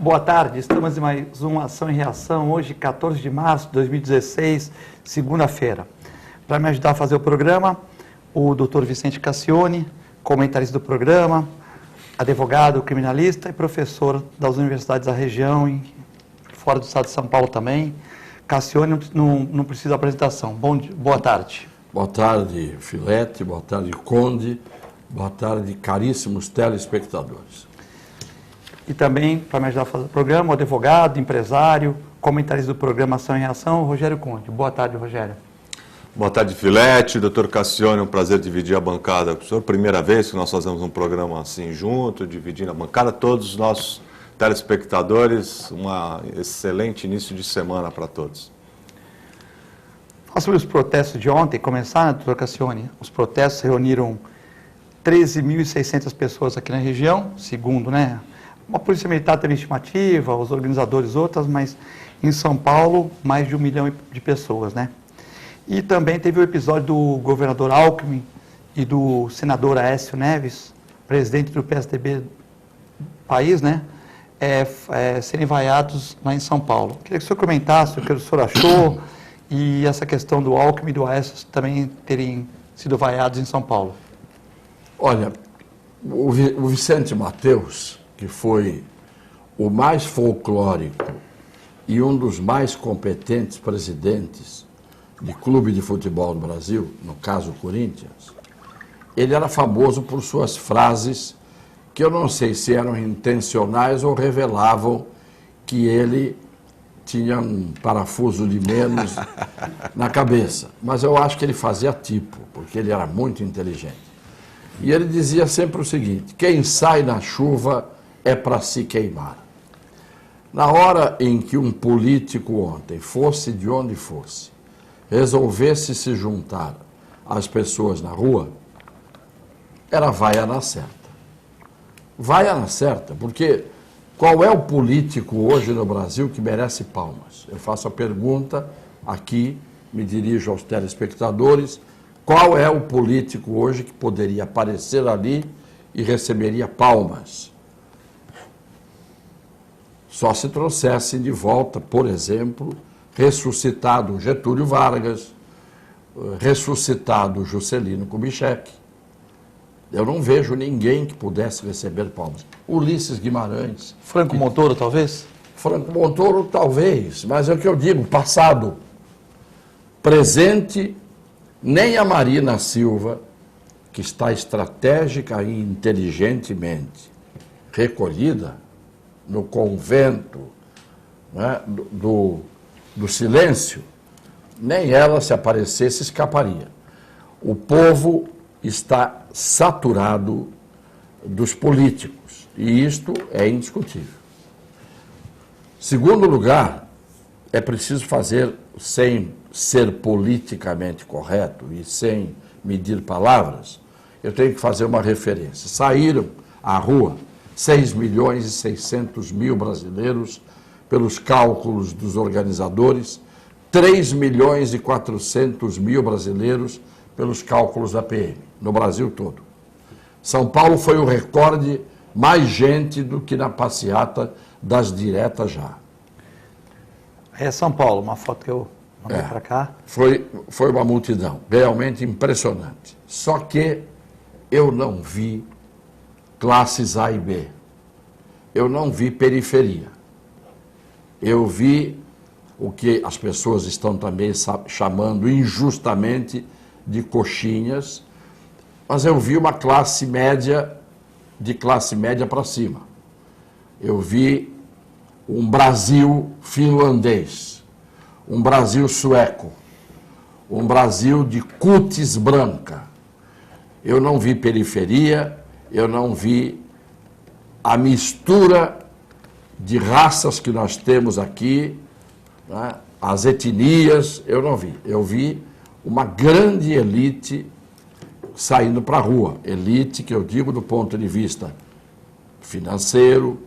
Boa tarde, estamos em mais uma Ação e Reação, hoje 14 de março de 2016, segunda-feira. Para me ajudar a fazer o programa, o Dr. Vicente Cassione, comentarista do programa, advogado, criminalista e professor das universidades da região e fora do estado de São Paulo também. Cassione não precisa de apresentação. Boa tarde. Boa tarde, Filete, boa tarde, Conde, boa tarde, caríssimos telespectadores. E também, para me ajudar a fazer o programa, o advogado, empresário, comentarista do programa Ação e Reação, Rogério Conde. Boa tarde, Rogério. Boa tarde, Filete, doutor Cassione, é um prazer dividir a bancada com o senhor. Primeira vez que nós fazemos um programa assim junto, dividindo a bancada, todos os nossos telespectadores, um excelente início de semana para todos. Falar sobre os protestos de ontem, começar, né, doutor Cassione? Os protestos reuniram 13.600 pessoas aqui na região, segundo, né? Uma polícia militar teve estimativa, os organizadores outras, mas em São Paulo, mais de 1 milhão de pessoas, né? E também teve o episódio do governador Alckmin e do senador Aécio Neves, presidente do PSDB do país, né? Serem vaiados lá em São Paulo. Queria que o senhor comentasse o que o senhor achou e essa questão do Alckmin e do Aécio também terem sido vaiados em São Paulo. Olha, o Vicente Mateus, que foi o mais folclórico e um dos mais competentes presidentes de clube de futebol do Brasil, no caso o Corinthians, ele era famoso por suas frases que eu não sei se eram intencionais ou revelavam que ele tinha um parafuso de menos na cabeça. Mas eu acho que ele fazia tipo, porque ele era muito inteligente. E ele dizia sempre o seguinte: quem sai na chuva é para se queimar. Na hora em que um político ontem, fosse de onde fosse, resolvesse se juntar às pessoas na rua, era vaia na certa. Vaia na certa, porque qual é o político hoje no Brasil que merece palmas? Eu faço a pergunta aqui, me dirijo aos telespectadores: qual é o político hoje que poderia aparecer ali e receberia palmas? Só se trouxesse de volta, por exemplo, ressuscitado Getúlio Vargas, ressuscitado Juscelino Kubitschek. Eu não vejo ninguém que pudesse receber palmas. Ulisses Guimarães. Franco Montoro, talvez? Franco Montoro, talvez, mas é o que eu digo, passado. Presente, nem a Marina Silva, que está estratégica e inteligentemente recolhida no convento, né, do silêncio, nem ela, se aparecesse, escaparia. O povo está saturado dos políticos, e isto é indiscutível. Segundo lugar, é preciso fazer, sem ser politicamente correto e sem medir palavras, eu tenho que fazer uma referência. Saíram à rua 6.600.000 brasileiros, pelos cálculos dos organizadores, 3.400.000 brasileiros, pelos cálculos da PM, no Brasil todo. São Paulo foi o recorde, mais gente do que na passeata das diretas já. É São Paulo, uma foto que eu mandei para cá. Foi uma multidão realmente impressionante. Só que eu não vi classes A e B. Eu não vi periferia. Eu vi o que as pessoas estão também chamando injustamente de coxinhas, mas eu vi uma classe média, de classe média para cima. Eu vi um Brasil finlandês, um Brasil sueco, um Brasil de cutis branca. Eu não vi periferia, eu não vi a mistura de raças que nós temos aqui, né? As etnias, eu não vi. Eu vi uma grande elite saindo para a rua. Elite que eu digo do ponto de vista financeiro,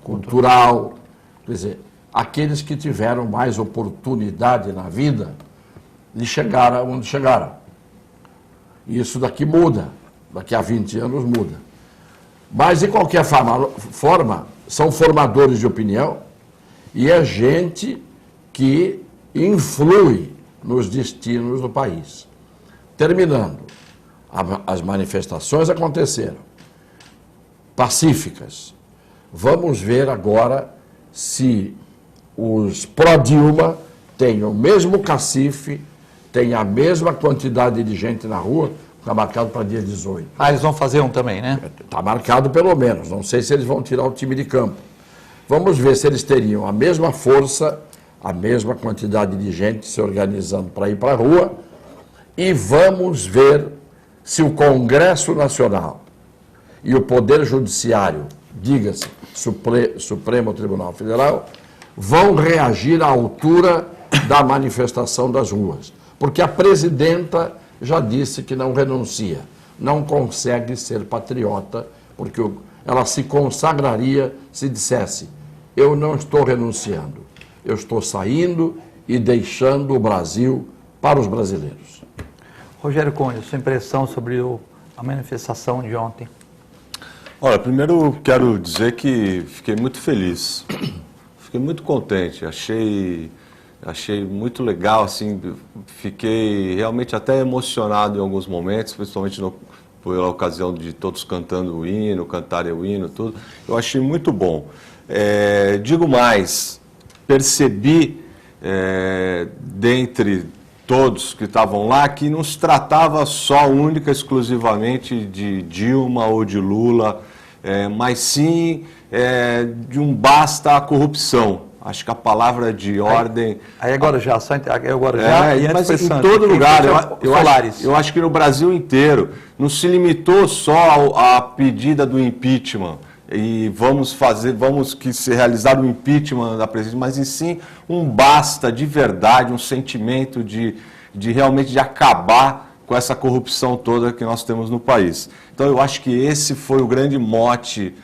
cultural, quer dizer, aqueles que tiveram mais oportunidade na vida de chegar onde chegaram. E isso daqui muda, daqui a 20 anos muda. Mas, de qualquer forma, são formadores de opinião e é gente que influi nos destinos do país. Terminando, as manifestações aconteceram, pacíficas. Vamos ver agora se os pró-Dilma têm o mesmo cacife, têm a mesma quantidade de gente na rua, está marcado para dia 18. Ah, eles vão fazer um também, né? Está marcado pelo menos, não sei se eles vão tirar o time de campo. Vamos ver se eles teriam a mesma força, a mesma quantidade de gente se organizando para ir para a rua, e vamos ver se o Congresso Nacional e o Poder Judiciário, diga-se, Supremo Tribunal Federal, vão reagir à altura da manifestação das ruas. Porque a presidenta já disse que não renuncia, não consegue ser patriota, porque ela se consagraria se dissesse: eu não estou renunciando, eu estou saindo e deixando o Brasil para os brasileiros. Rogério Conde, sua impressão sobre a manifestação de ontem? Olha, primeiro quero dizer que fiquei muito feliz, fiquei muito contente, achei muito legal, assim, fiquei realmente até emocionado em alguns momentos, principalmente pela ocasião de todos cantando o hino, cantarem o hino, tudo. Eu achei muito bom. Digo mais, percebi dentre todos que estavam lá que não se tratava só, única, exclusivamente de Dilma ou de Lula, mas sim de um basta à corrupção. Acho que a palavra de ordem... Aí agora já, e antes mas foi em Santos. todo lugar, eu acho que no Brasil inteiro, não se limitou só à pedida do impeachment, e vamos que se realizar o impeachment da presidente, mas em sim um basta de verdade, um sentimento de realmente de acabar com essa corrupção toda que nós temos no país. Então eu acho que esse foi o grande mote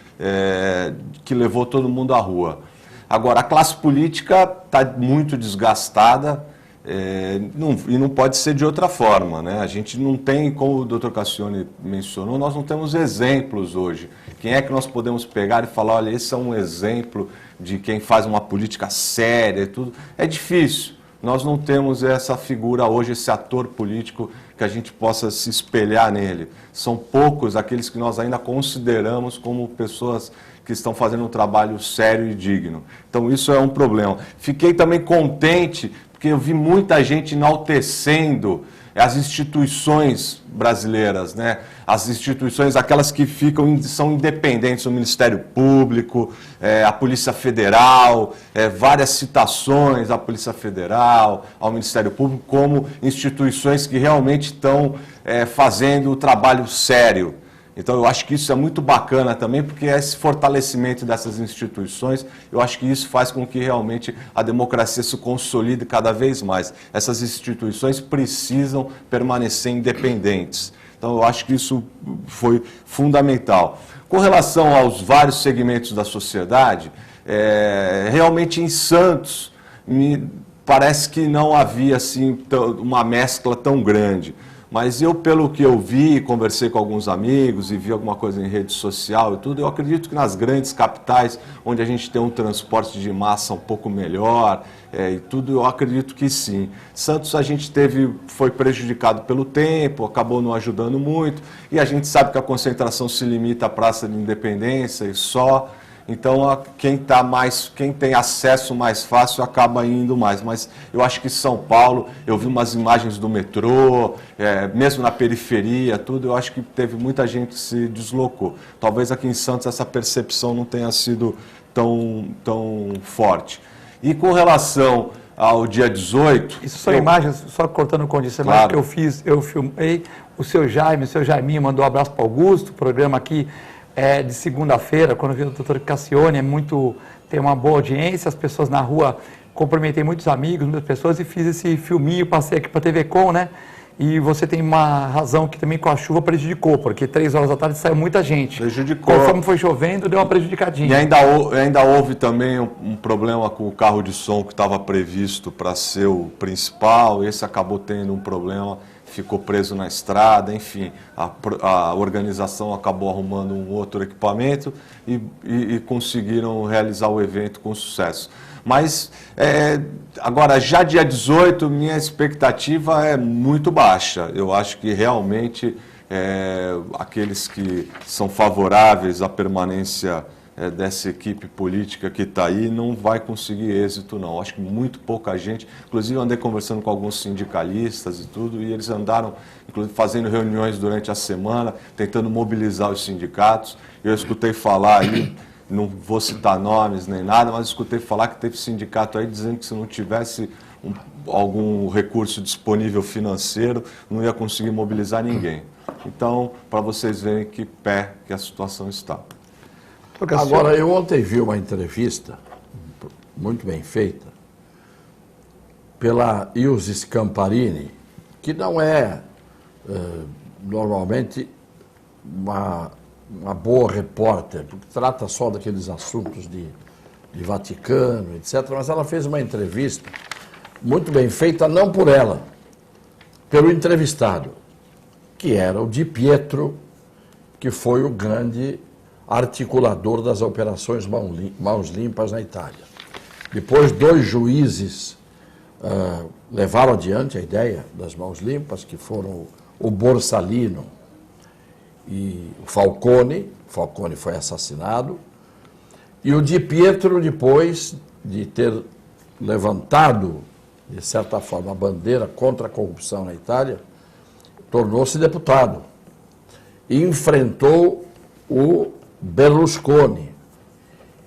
que levou todo mundo à rua. Agora, a classe política está muito desgastada e não pode ser de outra forma, né? A gente não tem, como o doutor Cassione mencionou, nós não temos exemplos hoje. Quem é que nós podemos pegar e falar, olha, esse é um exemplo de quem faz uma política séria e tudo? É difícil. Nós não temos essa figura hoje, esse ator político que a gente possa se espelhar nele. São poucos aqueles que nós ainda consideramos como pessoas que estão fazendo um trabalho sério e digno. Então isso é um problema. Fiquei também contente, porque eu vi muita gente enaltecendo as instituições brasileiras, né? As instituições, aquelas que são independentes, o Ministério Público, a Polícia Federal, várias citações à Polícia Federal, ao Ministério Público, como instituições que realmente estão fazendo o trabalho sério. Então eu acho que isso é muito bacana também, porque esse fortalecimento dessas instituições, eu acho que isso faz com que realmente a democracia se consolide cada vez mais. Essas instituições precisam permanecer independentes. Então eu acho que isso foi fundamental. Com relação aos vários segmentos da sociedade, realmente em Santos, me parece que não havia assim, uma mescla tão grande. Mas eu, pelo que eu vi, conversei com alguns amigos e vi alguma coisa em rede social e tudo, eu acredito que nas grandes capitais, onde a gente tem um transporte de massa um pouco melhor e tudo, eu acredito que sim. Santos a gente foi prejudicado pelo tempo, acabou não ajudando muito, e a gente sabe que a concentração se limita à Praça de Independência e só. Então, quem tem acesso mais fácil acaba indo mais. Mas eu acho que São Paulo, eu vi umas imagens do metrô, mesmo na periferia, tudo, eu acho que teve muita gente que se deslocou. Talvez aqui em Santos essa percepção não tenha sido tão forte. E com relação ao dia 18... Isso são imagens, só cortando o Conde, isso é claro. Que eu filmei, o seu Jaiminho mandou um abraço para o Augusto, o programa aqui... de segunda-feira, quando eu vi o doutor Cassione, tem uma boa audiência, as pessoas na rua, cumprimentei muitos amigos, muitas pessoas, e fiz esse filminho, passei aqui para a TV Com, né? E você tem uma razão que também com a chuva prejudicou, porque 3 horas da tarde saiu muita gente. Prejudicou. Conforme foi chovendo, deu uma prejudicadinha. E ainda houve também um problema com o carro de som que estava previsto para ser o principal, esse acabou tendo um problema, ficou preso na estrada, enfim, a organização acabou arrumando um outro equipamento e conseguiram realizar o evento com sucesso. Mas, agora, já dia 18, minha expectativa é muito baixa. Eu acho que realmente aqueles que são favoráveis à permanência dessa equipe política que está aí não vai conseguir êxito, não. Acho que muito pouca gente, inclusive eu andei conversando com alguns sindicalistas e tudo, e eles andaram, inclusive, fazendo reuniões durante a semana, tentando mobilizar os sindicatos. Eu escutei falar aí, não vou citar nomes nem nada, mas escutei falar que teve sindicato aí dizendo que se não tivesse algum recurso disponível financeiro, não ia conseguir mobilizar ninguém. Então, para vocês verem que pé que a situação está. Agora, eu ontem vi uma entrevista, muito bem feita, pela Ilse Scamparini, que não é, normalmente, uma boa repórter, porque trata só daqueles assuntos de Vaticano, etc., mas ela fez uma entrevista muito bem feita, não por ela, pelo entrevistado, que era o Di Pietro, que foi o grande articulador das operações Mãos Limpas na Itália. Depois, 2 juízes levaram adiante a ideia das Mãos Limpas, que foram o Borsalino e o Falcone. O Falcone foi assassinado. E o Di Pietro, depois de ter levantado, de certa forma, a bandeira contra a corrupção na Itália, tornou-se deputado e enfrentou o Berlusconi.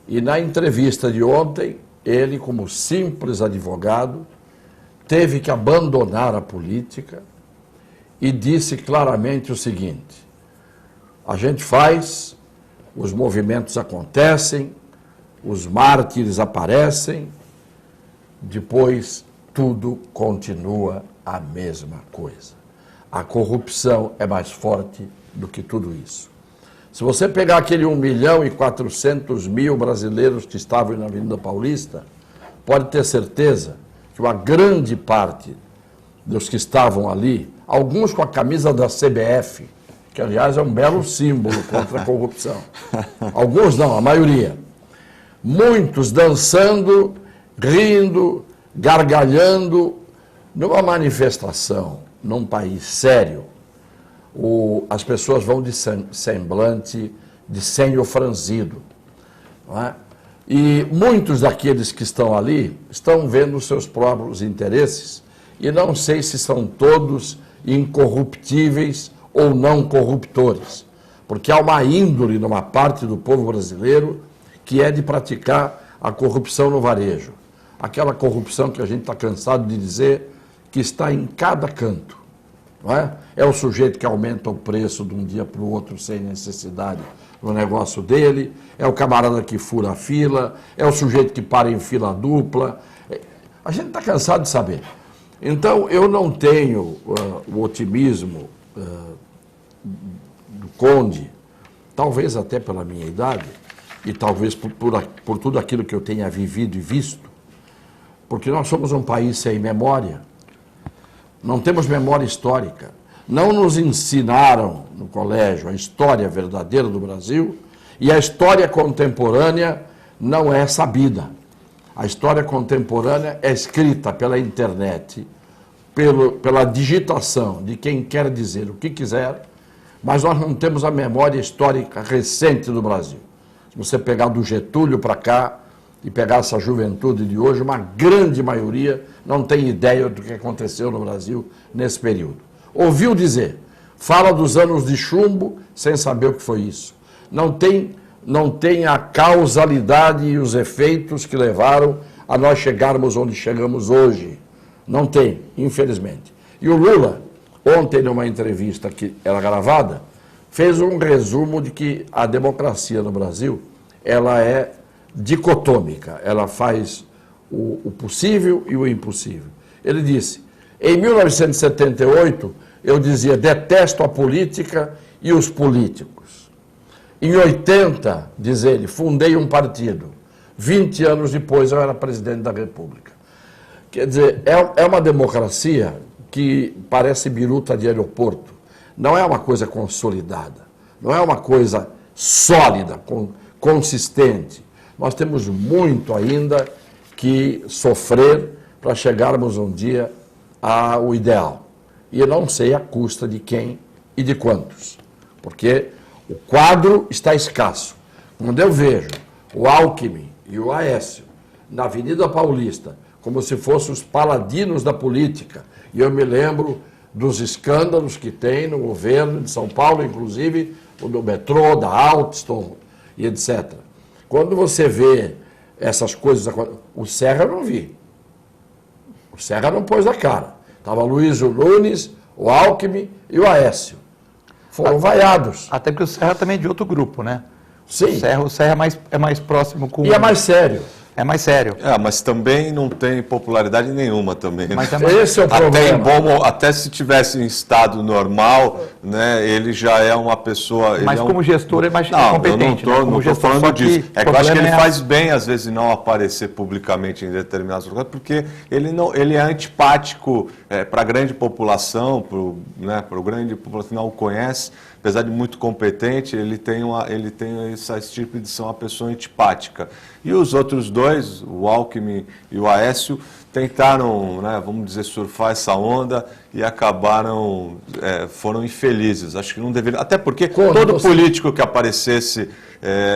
E na entrevista de ontem, ele, como simples advogado, teve que abandonar a política e disse claramente o seguinte: a gente faz, os movimentos acontecem, os mártires aparecem, depois tudo continua a mesma coisa. A corrupção é mais forte do que tudo isso. Se você pegar aquele 1.400.000 brasileiros que estavam na Avenida Paulista, pode ter certeza que uma grande parte dos que estavam ali, alguns com a camisa da CBF, que aliás é um belo símbolo contra a corrupção. Alguns não, a maioria. Muitos dançando, rindo, gargalhando, numa manifestação, num país sério. As pessoas vão de semblante, de senho franzido. Não é? E muitos daqueles que estão ali estão vendo os seus próprios interesses, e não sei se são todos incorruptíveis ou não corruptores, porque há uma índole numa parte do povo brasileiro que é de praticar a corrupção no varejo. Aquela corrupção que a gente está cansado de dizer que está em cada canto. Não é? É o sujeito que aumenta o preço de um dia para o outro sem necessidade no negócio dele, é o camarada que fura a fila, é o sujeito que para em fila dupla. A gente está cansado de saber. Então, eu não tenho o otimismo do Conde, talvez até pela minha idade, e talvez por tudo aquilo que eu tenha vivido e visto, porque nós somos um país sem memória. Não temos memória histórica. Não nos ensinaram no colégio a história verdadeira do Brasil, e a história contemporânea não é sabida. A história contemporânea é escrita pela internet, pela digitação de quem quer dizer o que quiser, mas nós não temos a memória histórica recente do Brasil. Se você pegar do Getúlio para cá e pegar essa juventude de hoje, uma grande maioria não tem ideia do que aconteceu no Brasil nesse período. Ouviu dizer, fala dos anos de chumbo sem saber o que foi isso. Não tem a causalidade e os efeitos que levaram a nós chegarmos onde chegamos hoje. Não tem, infelizmente. E o Lula, ontem, numa entrevista que era gravada, fez um resumo de que a democracia no Brasil, ela é dicotômica, ela faz o possível e o impossível. Ele disse, em 1978, eu dizia, detesto a política e os políticos. Em 80, diz ele, fundei um partido. 20 anos depois, eu era presidente da República. Quer dizer, é uma democracia que parece biruta de aeroporto. Não é uma coisa consolidada, não é uma coisa sólida, consistente. Nós temos muito ainda que sofrer para chegarmos um dia ao ideal. E eu não sei a custa de quem e de quantos, porque o quadro está escasso. Quando eu vejo o Alckmin e o Aécio na Avenida Paulista, como se fossem os paladinos da política, e eu me lembro dos escândalos que tem no governo de São Paulo, inclusive do metrô, da Alstom e etc. Quando você vê essas coisas, o Serra eu não vi. O Serra não pôs a cara. Estava Luiz Nunes, o Alckmin e o Aécio. Foram vaiados. Até porque o Serra também é de outro grupo, né? Sim. O Serra é mais próximo com... E é mais sério. É mais sério. Mas também não tem popularidade nenhuma também. Né? Mas Esse é o problema. Até se tivesse em estado normal, né, ele já é uma pessoa... Mas como gestor é mais competente. Não, não estou falando disso. É que eu acho que ele é faz bem, às vezes, não aparecer publicamente em determinados lugares, porque ele é antipático para a grande população, para o grande população que não o conhece. Apesar de muito competente, ele tem essa estirpe de ser uma pessoa antipática. E os outros dois, o Alckmin e o Aécio, tentaram, né, vamos dizer, surfar essa onda e acabaram, foram infelizes. Acho que não deveria, até porque todo político que aparecesse,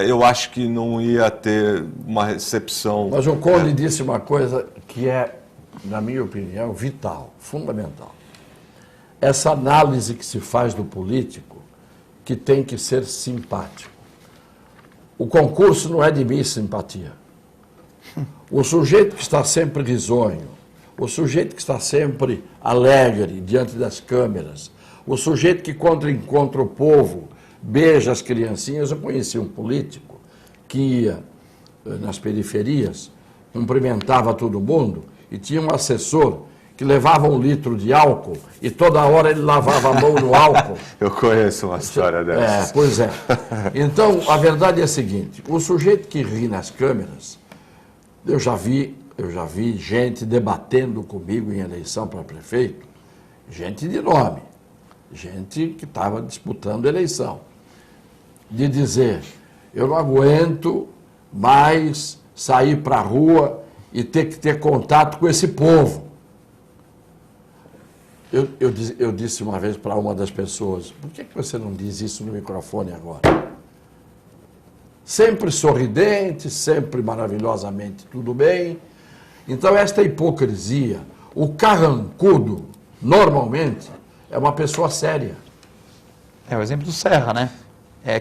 eu acho que não ia ter uma recepção... Mas o Conde disse uma coisa que é, na minha opinião, vital, fundamental. Essa análise que se faz do político, que tem que ser simpático. O concurso não é de Miss Simpatia. O sujeito que está sempre risonho, o sujeito que está sempre alegre diante das câmeras, o sujeito que quando encontra o povo, beija as criancinhas. Eu conheci um político que ia nas periferias, cumprimentava todo mundo e tinha um assessor que levava 1 litro de álcool e toda hora ele lavava a mão no álcool. Eu conheço uma história dessa. Pois é. Então, a verdade é a seguinte, o sujeito que ri nas câmeras, eu já vi gente debatendo comigo em eleição para prefeito, gente de nome, gente que estava disputando eleição, de dizer, eu não aguento mais sair para a rua e ter que ter contato com esse povo. Eu disse uma vez para uma das pessoas, por que você não diz isso no microfone agora? Sempre sorridente, sempre maravilhosamente tudo bem. Então, esta hipocrisia, o carrancudo, normalmente, é uma pessoa séria. É o exemplo do Serra, né? É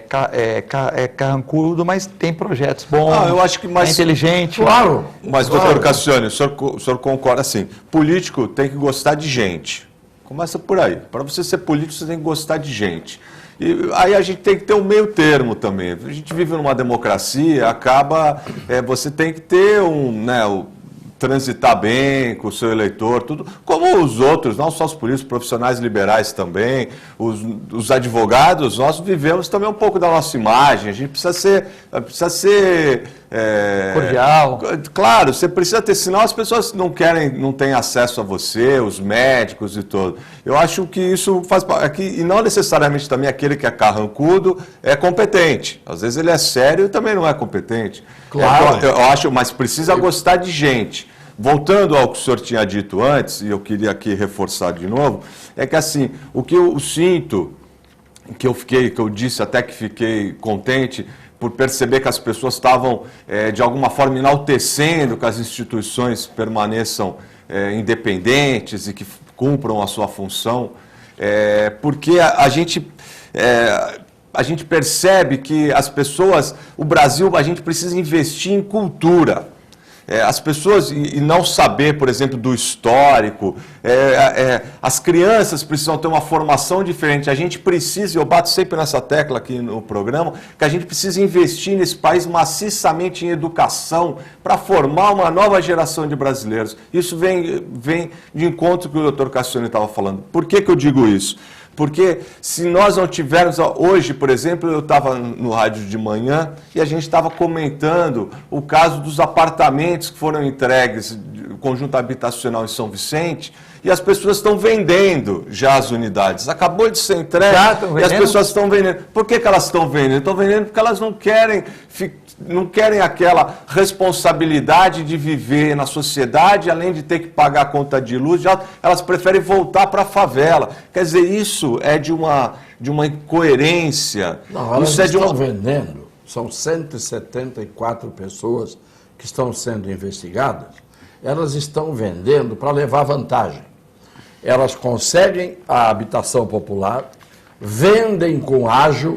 carrancudo, mas tem projetos bons, eu acho que é inteligente. Claro. Mas, doutor Cassione, o senhor concorda assim, político tem que gostar de gente. Começa por aí. Para você ser político, você tem que gostar de gente. E aí a gente tem que ter um meio termo também. A gente vive numa democracia, você tem que ter transitar bem com o seu eleitor, tudo, como os outros, não só os políticos, profissionais liberais também, os advogados, nós vivemos também um pouco da nossa imagem, a gente precisa ser cordial. Claro, você precisa ter, senão as pessoas não têm acesso a você, os médicos e tudo. Eu acho que isso faz parte, e não necessariamente também aquele que é carrancudo é competente. Às vezes ele é sério e também não é competente. Claro. Eu acho, mas precisa gostar de gente. Voltando ao que o senhor tinha dito antes, e eu queria aqui reforçar de novo, é que assim, o que eu sinto, que eu disse até que fiquei contente, por perceber que as pessoas estavam, de alguma forma, enaltecendo que as instituições permaneçam independentes e que cumpram a sua função, porque a gente percebe que as pessoas, o Brasil, a gente precisa investir em cultura. As pessoas, e não saber, por exemplo, do histórico, as crianças precisam ter uma formação diferente. A gente precisa, eu bato sempre nessa tecla aqui no programa, que a gente precisa investir nesse país maciçamente em educação para formar uma nova geração de brasileiros. Isso vem de encontro com o que o doutor Cassione estava falando. Por que eu digo isso? Porque se nós não tivermos... Hoje, por exemplo, eu estava no rádio de manhã e a gente estava comentando o caso dos apartamentos que foram entregues, o conjunto habitacional em São Vicente, e as pessoas estão vendendo já as unidades. Acabou de ser entregue e as pessoas estão vendendo. Por que elas estão vendendo? Estão vendendo porque elas não querem aquela responsabilidade de viver na sociedade, além de ter que pagar a conta de luz, elas preferem voltar para a favela. Quer dizer, isso é de uma incoerência. Não, elas isso estão vendendo. São 174 pessoas que estão sendo investigadas. Elas estão vendendo para levar vantagem. Elas conseguem a habitação popular, vendem com ágio,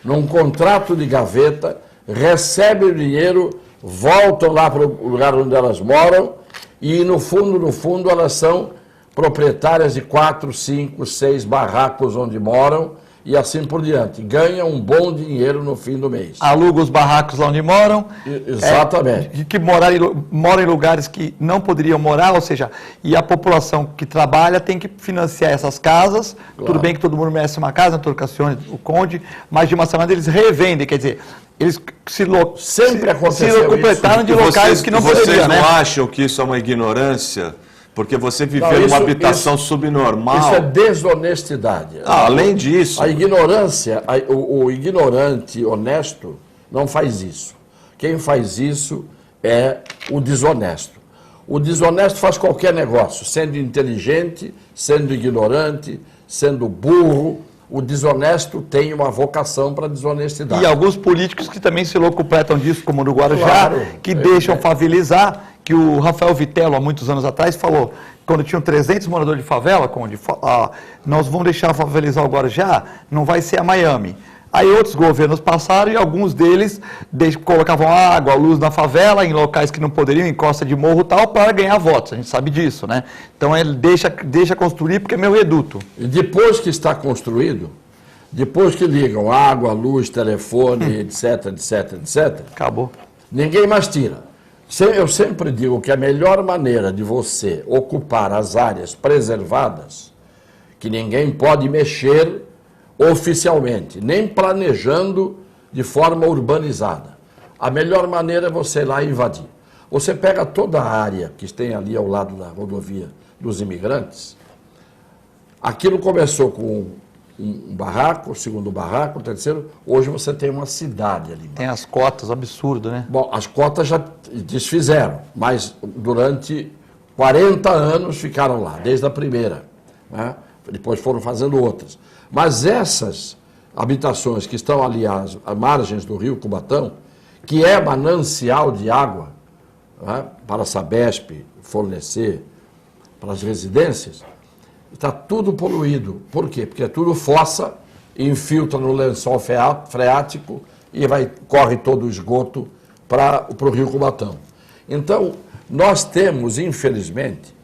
num contrato de gaveta, recebem o dinheiro, voltam lá para o lugar onde elas moram e, no fundo, elas são proprietárias de 4, 5, 6 barracos onde moram e assim por diante. Ganham um bom dinheiro no fim do mês. Aluga os barracos lá onde moram. Exatamente. Que moram em lugares que não poderiam morar, ou seja, e a população que trabalha tem que financiar essas casas. Claro. Tudo bem que todo mundo merece uma casa, doutor Cassione, o Conde, mas de uma semana eles revendem, quer dizer, eles sempre completaram de locais que não poderiam, Vocês não né? acham que isso é uma ignorância? Porque você viver numa habitação subnormal... Isso é desonestidade. Além disso... A ignorância, o ignorante honesto não faz isso. Quem faz isso é o desonesto. O desonesto faz qualquer negócio, sendo inteligente, sendo ignorante, sendo burro. O desonesto tem uma vocação para a desonestidade. E alguns políticos que também se locupletam disso, como o do Guarujá, claro, que deixam favelizar, que o Rafael Vitello, há muitos anos atrás, falou, quando tinham 300 moradores de favela, nós vamos deixar favelizar o Guarujá, não vai ser a Miami. Aí outros governos passaram e alguns deles colocavam água, luz na favela, em locais que não poderiam, em costa de morro e tal, para ganhar votos. A gente sabe disso, né? Então ele deixa construir porque é meu reduto. E depois que está construído, depois que ligam água, luz, telefone, etc, etc, etc... Acabou. Ninguém mais tira. Eu sempre digo que a melhor maneira de você ocupar as áreas preservadas, que ninguém pode mexer oficialmente, nem planejando de forma urbanizada. A melhor maneira é você ir lá e invadir. Você pega toda a área que tem ali ao lado da rodovia dos imigrantes, aquilo começou com um barraco, o segundo barraco, o terceiro, hoje você tem uma cidade ali. Tem as cotas, absurdo, né? Bom, as cotas já desfizeram, mas durante 40 anos ficaram lá, desde a primeira, né? Depois foram fazendo outras. Mas essas habitações que estão ali às margens do rio Cubatão, que é manancial de água, né, para a Sabesp fornecer para as residências, está tudo poluído. Por quê? Porque é tudo fossa, infiltra no lençol freático e corre todo o esgoto para o rio Cubatão. Então, nós temos, infelizmente,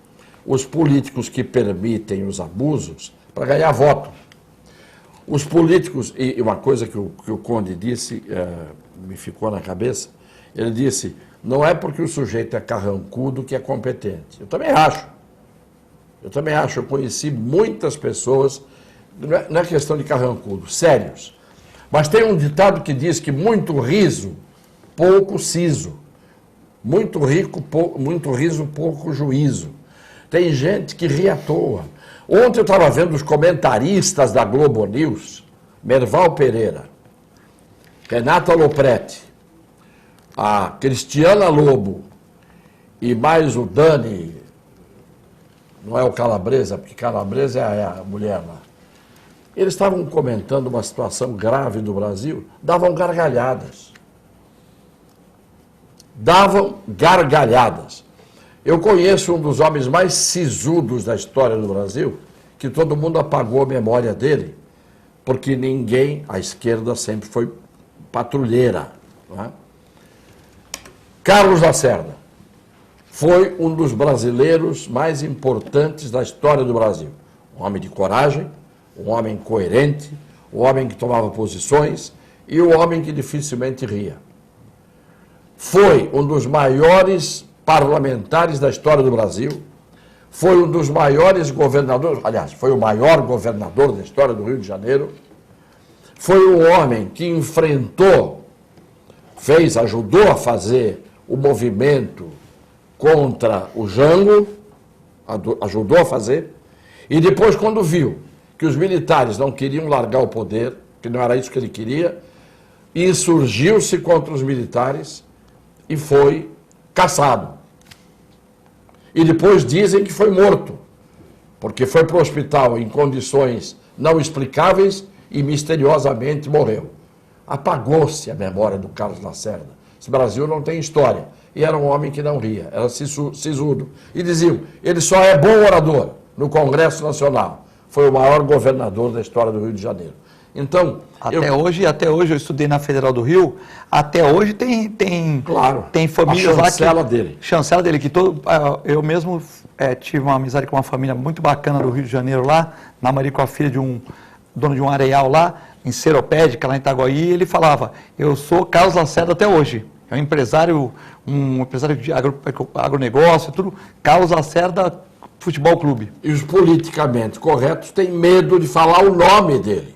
os políticos que permitem os abusos para ganhar voto. Os políticos, e uma coisa que o Conde disse, me ficou na cabeça, ele disse, não é porque o sujeito é carrancudo que é competente. Eu também acho. Eu conheci muitas pessoas, não é questão de carrancudo, sérios. Mas tem um ditado que diz que muito riso, pouco siso. Muito riso, pouco juízo. Tem gente que ri à toa. Ontem eu estava vendo os comentaristas da Globo News, Merval Pereira, Renata Lopretti, a Cristiana Lobo e mais o Dani, não é o Calabresa, porque Calabresa é a mulher lá. Eles estavam comentando uma situação grave do Brasil, davam gargalhadas. Eu conheço um dos homens mais sisudos da história do Brasil, que todo mundo apagou a memória dele, porque a esquerda sempre foi patrulheira. Não é? Carlos Lacerda foi um dos brasileiros mais importantes da história do Brasil. Um homem de coragem, um homem coerente, um homem que tomava posições e um homem que dificilmente ria. Foi um dos maiores parlamentares da história do Brasil, foi um dos maiores governadores, aliás, foi o maior governador da história do Rio de Janeiro, foi um homem que ajudou a fazer o movimento contra o Jango, ajudou a fazer, e depois, quando viu que os militares não queriam largar o poder, que não era isso que ele queria, insurgiu-se contra os militares e foi caçado. E depois dizem que foi morto, porque foi para o hospital em condições não explicáveis e misteriosamente morreu. Apagou-se a memória do Carlos Lacerda. Esse Brasil não tem história. E era um homem que não ria, era sisudo. E diziam, ele só é bom orador no Congresso Nacional. Foi o maior governador da história do Rio de Janeiro. Então, até hoje eu estudei na Federal do Rio, até hoje tem famílias lá que... Chancela dele, que eu mesmo tive uma amizade com uma família muito bacana do Rio de Janeiro lá, namorei com a filha de um dono de um areal lá, em Seropédica, lá em Itaguaí, e ele falava, eu sou Carlos Lacerda até hoje. É um empresário de agronegócio, tudo, Carlos Lacerda Futebol Clube. E os politicamente corretos têm medo de falar o nome dele.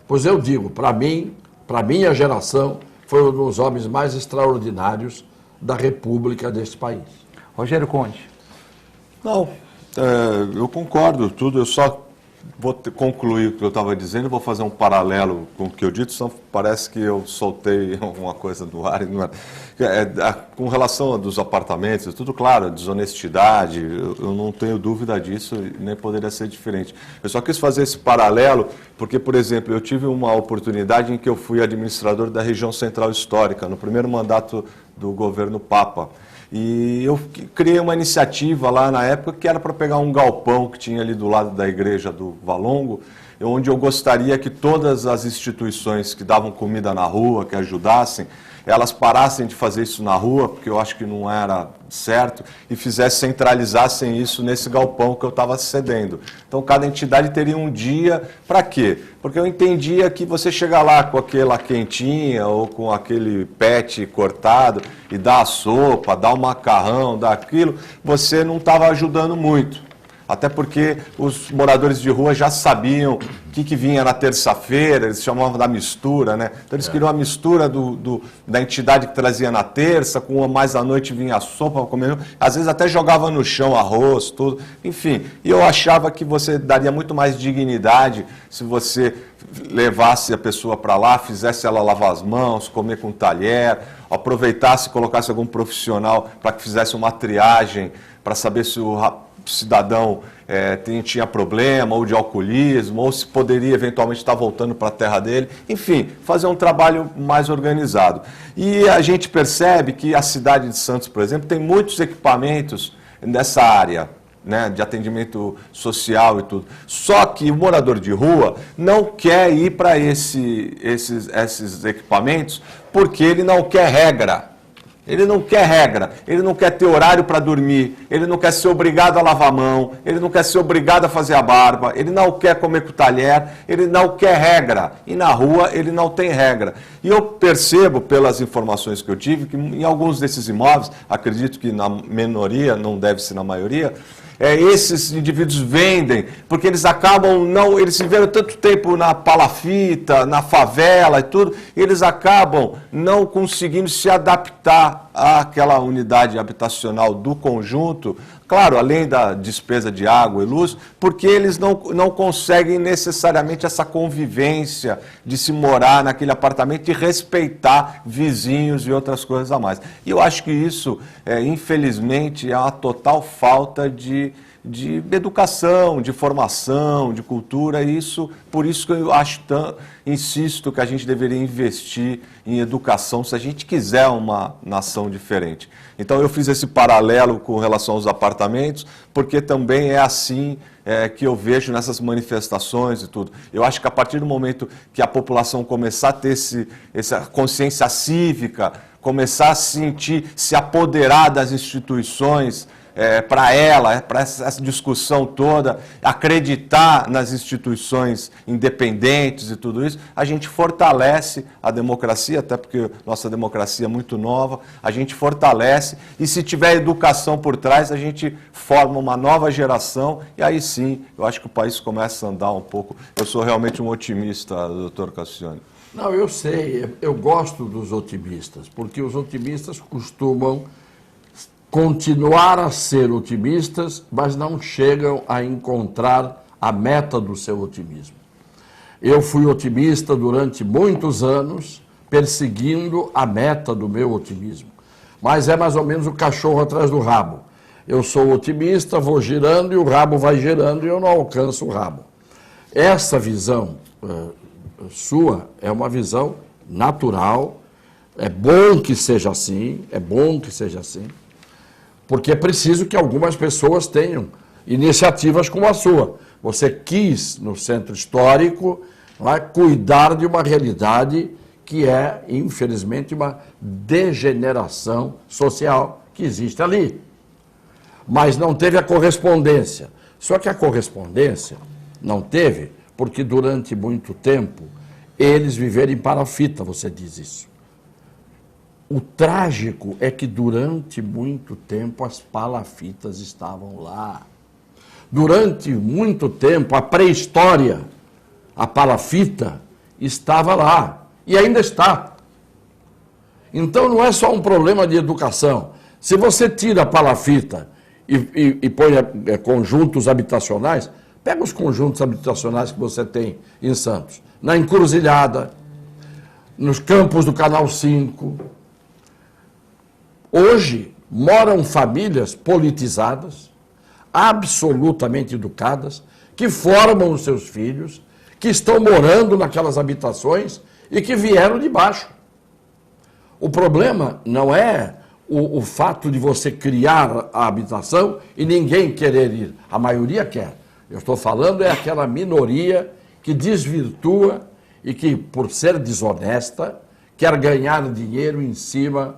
Pois eu digo, para minha geração, foi um dos homens mais extraordinários da República deste país. Rogério Conde. Não, eu concordo tudo, eu só vou concluir o que eu estava dizendo e vou fazer um paralelo com o que eu disse, senão parece que eu soltei alguma coisa no ar. Não é. Com relação a dos apartamentos, tudo claro, desonestidade, eu não tenho dúvida disso, nem poderia ser diferente. Eu só quis fazer esse paralelo porque, por exemplo, eu tive uma oportunidade em que eu fui administrador da região central histórica, no primeiro mandato do governo Papa. E eu criei uma iniciativa lá na época que era para pegar um galpão que tinha ali do lado da igreja do Valongo, onde eu gostaria que todas as instituições que davam comida na rua, que ajudassem, elas parassem de fazer isso na rua, porque eu acho que não era certo, e centralizassem isso nesse galpão que eu estava cedendo. Então, cada entidade teria um dia para quê? Porque eu entendia que você chegar lá com aquela quentinha ou com aquele pet cortado e dar a sopa, dar o macarrão, dar aquilo, você não estava ajudando muito. Até porque os moradores de rua já sabiam o que vinha na terça-feira, eles chamavam da mistura, né? Então eles queriam a mistura da entidade que trazia na terça, com mais à noite vinha a sopa, comendo, às vezes até jogava no chão arroz, tudo. Enfim, e eu achava que você daria muito mais dignidade se você levasse a pessoa para lá, fizesse ela lavar as mãos, comer com talher, aproveitasse e colocasse algum profissional para que fizesse uma triagem, para saber se o cidadão tinha problema, ou de alcoolismo, ou se poderia eventualmente estar voltando para a terra dele. Enfim, fazer um trabalho mais organizado. E a gente percebe que a cidade de Santos, por exemplo, tem muitos equipamentos nessa área, né, de atendimento social e tudo. Só que o morador de rua não quer ir para esses equipamentos porque ele não quer regra. Ele não quer regra, ele não quer ter horário para dormir, ele não quer ser obrigado a lavar a mão, ele não quer ser obrigado a fazer a barba, ele não quer comer com talher, ele não quer regra. E na rua ele não tem regra. E eu percebo, pelas informações que eu tive, que em alguns desses imóveis, acredito que na minoria, não deve ser na maioria, esses indivíduos vendem, porque eles eles viveram tanto tempo na palafita, na favela e tudo, eles acabam não conseguindo se adaptar àquela unidade habitacional do conjunto, claro, além da despesa de água e luz, porque eles não conseguem necessariamente essa convivência de se morar naquele apartamento e respeitar vizinhos e outras coisas a mais. E eu acho que isso, infelizmente, é uma total falta de educação, de formação, de cultura, por isso que eu insisto que a gente deveria investir em educação se a gente quiser uma nação diferente. Então eu fiz esse paralelo com relação aos apartamentos, porque também é assim que eu vejo nessas manifestações e tudo. Eu acho que a partir do momento que a população começar a ter essa consciência cívica, começar a se apoderar das instituições, para essa discussão toda, acreditar nas instituições independentes e tudo isso, a gente fortalece a democracia, até porque nossa democracia é muito nova, a gente fortalece, e se tiver educação por trás, a gente forma uma nova geração, e aí sim, eu acho que o país começa a andar um pouco. Eu sou realmente um otimista, doutor Cassione. Não, eu sei, eu gosto dos otimistas, porque os otimistas costumam continuar a ser otimistas, mas não chegam a encontrar a meta do seu otimismo. Eu fui otimista durante muitos anos, perseguindo a meta do meu otimismo. Mas é mais ou menos o cachorro atrás do rabo. Eu sou otimista, vou girando e o rabo vai girando e eu não alcanço o rabo. Essa visão sua é uma visão natural, é bom que seja assim, porque é preciso que algumas pessoas tenham iniciativas como a sua. Você quis, no centro histórico, cuidar de uma realidade que é, infelizmente, uma degeneração social que existe ali. Mas não teve a correspondência. Só que a correspondência não teve porque durante muito tempo eles viveram em palafita, você diz isso. O trágico é que durante muito tempo as palafitas estavam lá. Durante muito tempo a pré-história, a palafita, estava lá e ainda está. Então não é só um problema de educação. Se você tira a palafita e põe conjuntos habitacionais, pega os conjuntos habitacionais que você tem em Santos, na Encruzilhada, nos campos do Canal 5. Hoje moram famílias politizadas, absolutamente educadas, que formam os seus filhos, que estão morando naquelas habitações e que vieram de baixo. O problema não é o fato de você criar a habitação e ninguém querer ir. A maioria quer. Eu estou falando é aquela minoria que desvirtua e que, por ser desonesta, quer ganhar dinheiro em cima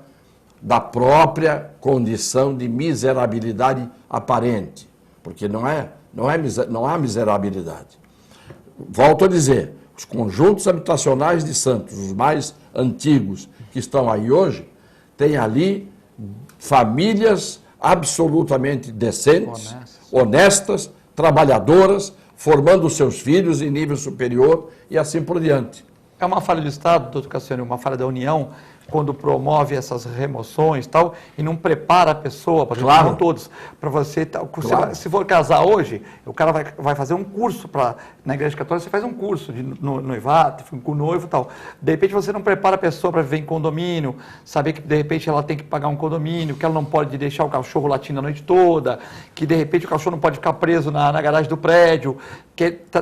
da própria condição de miserabilidade aparente. Porque não há miserabilidade. Volto a dizer, os conjuntos habitacionais de Santos, os mais antigos que estão aí hoje, tem ali famílias absolutamente decentes, honestas, trabalhadoras, formando seus filhos em nível superior e assim por diante. É uma falha do Estado, doutor Cassiano, uma falha da União, quando promove essas remoções e tal, e não prepara a pessoa, porque claro. Todos, para você, Claro. se for casar hoje, o cara vai fazer um curso na igreja católica, você faz um curso de noivado, com o noivo e tal. De repente você não prepara a pessoa para viver em condomínio, saber que de repente ela tem que pagar um condomínio, que ela não pode deixar o cachorro latindo a noite toda, que de repente o cachorro não pode ficar preso na garagem do prédio.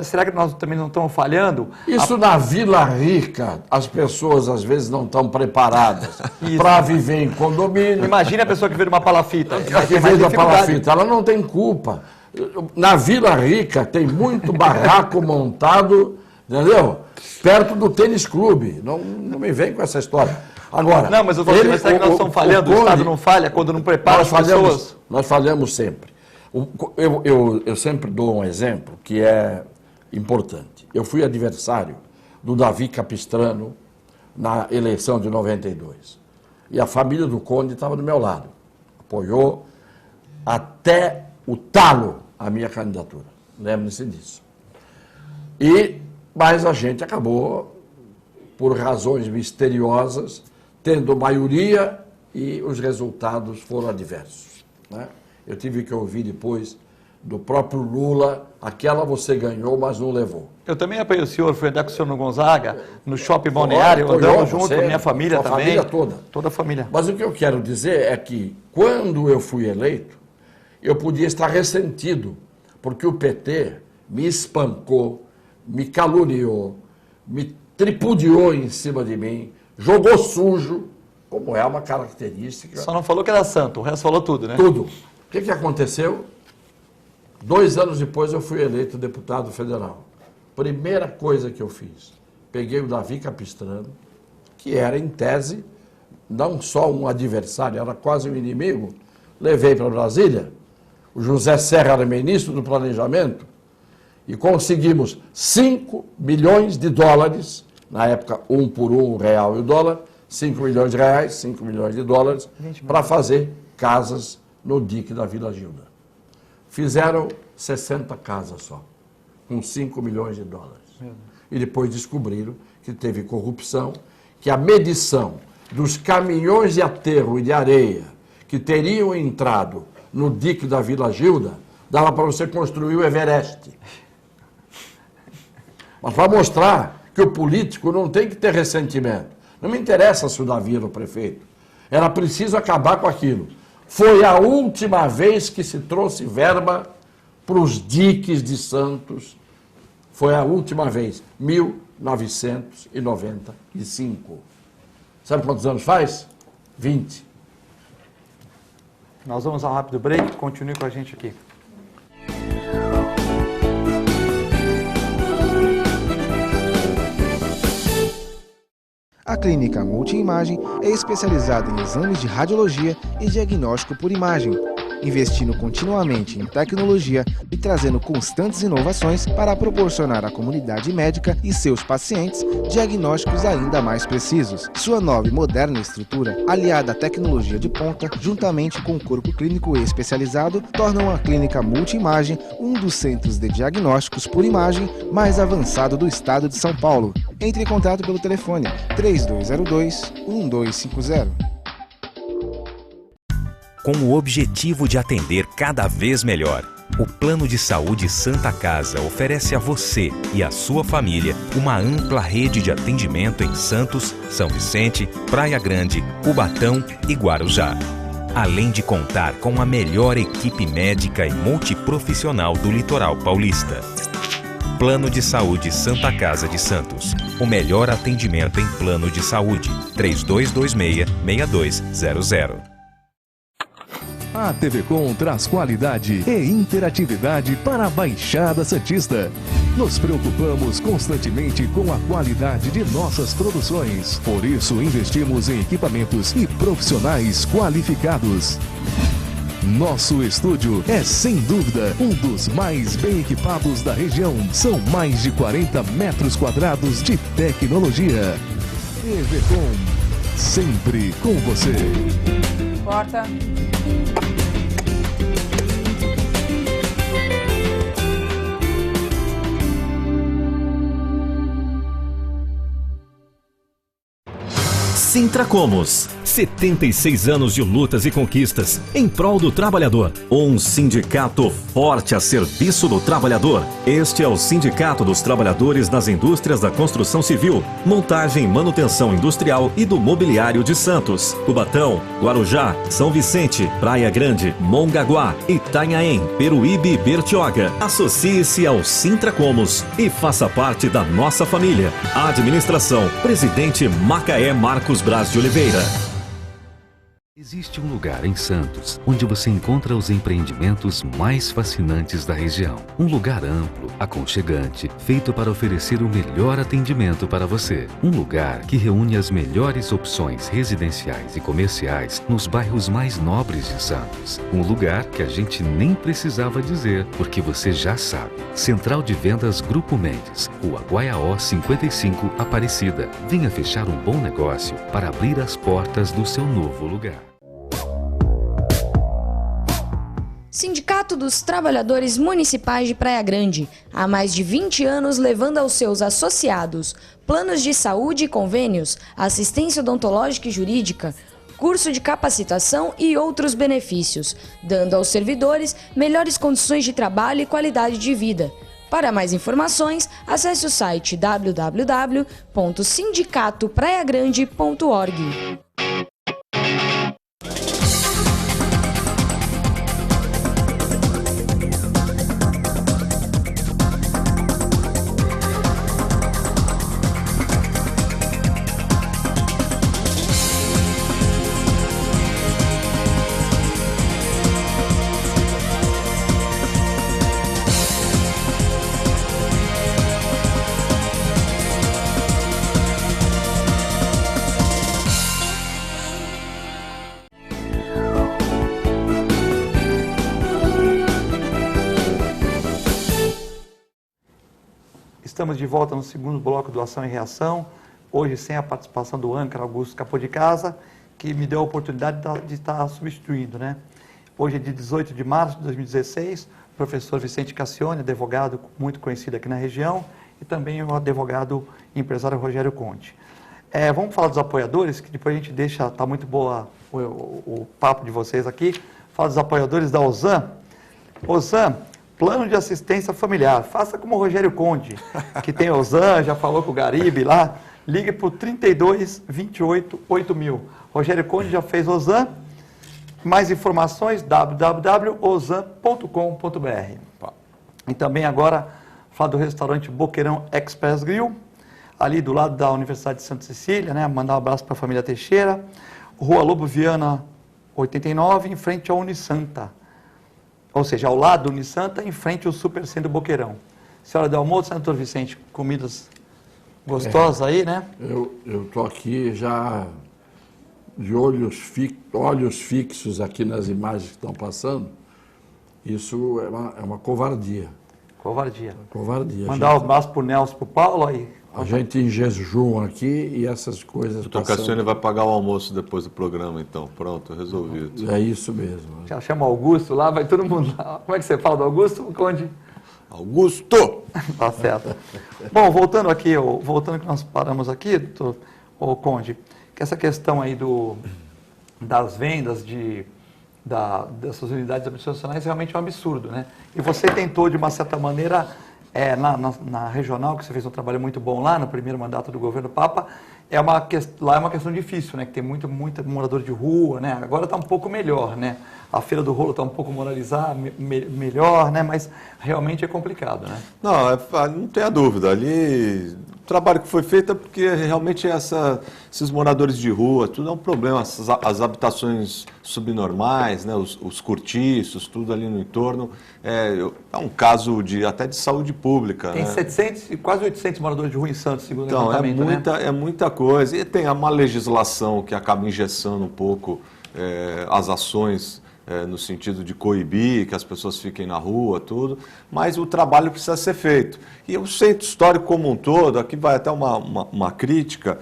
Será que nós também não estamos falhando? Isso na Vila Rica, as pessoas às vezes não estão preparadas para viver em condomínio. Imagina a pessoa que veio de uma palafita. Que veio da palafita, ela não tem culpa. Na Vila Rica tem muito barraco montado, entendeu? Perto do tênis clube. Não me vem com essa história. Agora, não, mas eu estou dizendo que nós estamos falhando, o Estado não falha quando não prepara as pessoas. Nós falhamos sempre. Eu sempre dou um exemplo que é importante. Eu fui adversário do Davi Capistrano na eleição de 92. E a família do Conde estava do meu lado. Apoiou até o talo a minha candidatura. Lembre-se disso. Mas a gente acabou, por razões misteriosas, tendo maioria e os resultados foram adversos, né? Eu tive que ouvir depois do próprio Lula, aquela você ganhou, mas não levou. Eu também apoiei o senhor, fui andar com o senhor no Gonzaga, no shopping balneário, andamos junto, minha família também. Família toda. Toda a família. Mas o que eu quero dizer é que, quando eu fui eleito, eu podia estar ressentido, porque o PT me espancou, me caluniou, me tripudiou em cima de mim, jogou sujo, como é uma característica. Só não falou que era santo, o resto falou tudo, né? Tudo. O que aconteceu? 2 anos depois eu fui eleito deputado federal. Primeira coisa que eu fiz, peguei o Davi Capistrano, que era, em tese, não só um adversário, era quase um inimigo, levei para Brasília. O José Serra era ministro do Planejamento e conseguimos 5 milhões de dólares, na época 1 por 1 real e o dólar, 5 milhões de reais, 5 milhões de dólares, para fazer casas no dique da Vila Gilda. Fizeram 60 casas só, com 5 milhões de dólares. E depois descobriram que teve corrupção, que a medição dos caminhões de aterro e de areia que teriam entrado no dique da Vila Gilda, dava para você construir o Everest. Mas para mostrar que o político não tem que ter ressentimento. Não me interessa se o Davi era o prefeito. Era preciso acabar com aquilo. Foi a última vez que se trouxe verba para os diques de Santos. Foi a última vez, 1995. Sabe quantos anos faz? 20. Nós vamos a um rápido break, continue com a gente aqui. A Clínica Multiimagem é especializada em exames de radiologia e diagnóstico por imagem, investindo continuamente em tecnologia e trazendo constantes inovações para proporcionar à comunidade médica e seus pacientes diagnósticos ainda mais precisos. Sua nova e moderna estrutura, aliada à tecnologia de ponta, juntamente com o corpo clínico especializado, tornam a Clínica Multiimagem um dos centros de diagnósticos por imagem mais avançado do estado de São Paulo. Entre em contato pelo telefone 3202-1250. Com o objetivo de atender cada vez melhor, o Plano de Saúde Santa Casa oferece a você e à sua família uma ampla rede de atendimento em Santos, São Vicente, Praia Grande, Cubatão e Guarujá. Além de contar com a melhor equipe médica e multiprofissional do litoral paulista. Plano de Saúde Santa Casa de Santos. O melhor atendimento em plano de saúde. 3226-6200. A TV Com traz qualidade e interatividade para a Baixada Santista. Nos preocupamos constantemente com a qualidade de nossas produções. Por isso, investimos em equipamentos e profissionais qualificados. Nosso estúdio é, sem dúvida, um dos mais bem equipados da região. São mais de 40 metros quadrados de tecnologia. TV Com, sempre com você. Corta. Sintracomos, 76 anos de lutas e conquistas em prol do trabalhador. Um sindicato forte a serviço do trabalhador. Este é o Sindicato dos Trabalhadores nas Indústrias da Construção Civil, Montagem e Manutenção Industrial e do Mobiliário de Santos, Cubatão, Guarujá, São Vicente, Praia Grande, Mongaguá, Itanhaém, Peruíbe e Bertioga. Associe-se ao Sintracomos e faça parte da nossa família. Administração, Presidente Macaé Marcos Braz de Oliveira. Existe um lugar em Santos onde você encontra os empreendimentos mais fascinantes da região. Um lugar amplo, aconchegante, feito para oferecer o melhor atendimento para você. Um lugar que reúne as melhores opções residenciais e comerciais nos bairros mais nobres de Santos. Um lugar que a gente nem precisava dizer, porque você já sabe. Central de Vendas Grupo Mendes, Rua Guaiaó 55, Aparecida. Venha fechar um bom negócio para abrir as portas do seu novo lugar. Sindicato dos Trabalhadores Municipais de Praia Grande, há mais de 20 anos levando aos seus associados planos de saúde e convênios, assistência odontológica e jurídica, curso de capacitação e outros benefícios, dando aos servidores melhores condições de trabalho e qualidade de vida. Para mais informações, acesse o site www.sindicatopraiagrande.org. Estamos de volta no segundo bloco do Ação e Reação, hoje sem a participação do âncora Augusto Capô de Casa, que me deu a oportunidade de estar substituindo, né? Hoje é dia 18 de março de 2016, o professor Vicente Cassione, advogado muito conhecido aqui na região, e também o advogado e empresário Rogério Conte. Vamos falar dos apoiadores, que depois a gente deixa, está muito boa o papo de vocês aqui, fala dos apoiadores da OSAM. OSAM, Plano de Assistência Familiar. Faça como o Rogério Conde, que tem OSAM, já falou com o Garibe lá. Ligue para o 32 28 8000. Rogério Conde já fez OSAM. Mais informações, www.osan.com.br. E também agora, falar do restaurante Boqueirão Express Grill, ali do lado da Universidade de Santa Cecília, né? Mandar um abraço para a família Teixeira. Rua Lobo Viana, 89, em frente ao Unisanta. Ou seja, ao lado do Unisanta, em frente ao Supercentro Boqueirão. Senhora do almoço, né, doutor Vicente? Comidas gostosas aí, né? Eu estou aqui já de olhos fixos aqui nas imagens que estão passando. Isso é uma covardia. Covardia. Covardia. Mandar um abraço para o Nelson, para o Paulo aí. A gente em jejum aqui e essas coisas. O doutor Cassione vai pagar o almoço depois do programa, então. Pronto, resolvido. É isso mesmo. Já chama Augusto lá, vai todo mundo lá. Como é que você fala do Augusto, Conde? Augusto! Tá certo. Bom, voltando que nós paramos aqui, doutor Conde, que essa questão aí das vendas dessas unidades habitacionais realmente é um absurdo, né? E você tentou, de uma certa maneira, na regional, que você fez um trabalho muito bom lá, no primeiro mandato do governo Papa, lá é uma questão difícil, né? Que tem muito morador de rua, né? Agora está um pouco melhor, né? A Feira do Rolo está um pouco moralizada, melhor, né? Mas realmente é complicado, né? Não, não tenha dúvida. Ali, o trabalho que foi feito é porque realmente esses moradores de rua, tudo é um problema. As habitações subnormais, né? Os cortiços, tudo ali no entorno, é um caso até de saúde pública. Tem, né? Quase 800 moradores de rua em Santos, segundo o levantamento, né? É muita coisa. E tem uma legislação que acaba engessando um pouco as ações, no sentido de coibir que as pessoas fiquem na rua, tudo, mas o trabalho precisa ser feito. E o centro histórico como um todo, aqui vai até uma crítica,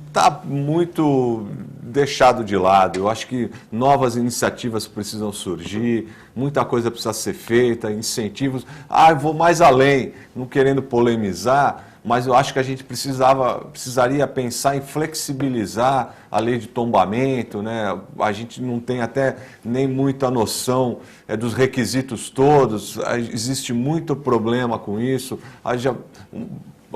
está muito deixado de lado. Eu acho que novas iniciativas precisam surgir, muita coisa precisa ser feita, incentivos. Eu vou mais além, não querendo polemizar, mas eu acho que a gente precisaria pensar em flexibilizar a lei de tombamento, né? A gente não tem até nem muita noção dos requisitos todos, existe muito problema com isso. A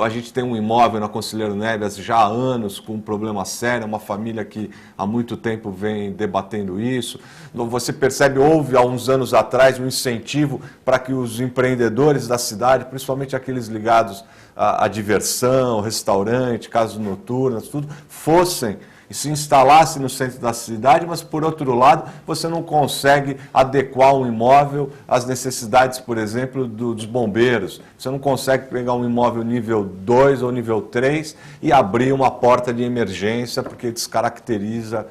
gente tem um imóvel na Conselheiro Neves já há anos com um problema sério, uma família que há muito tempo vem debatendo isso. Você percebe, houve há uns anos atrás um incentivo para que os empreendedores da cidade, principalmente aqueles ligados à diversão, restaurante, casas noturnas, tudo, fossem e se instalassem no centro da cidade, mas, por outro lado, você não consegue adequar um imóvel às necessidades, por exemplo, dos bombeiros. Você não consegue pegar um imóvel nível 2 ou nível 3 e abrir uma porta de emergência, porque descaracteriza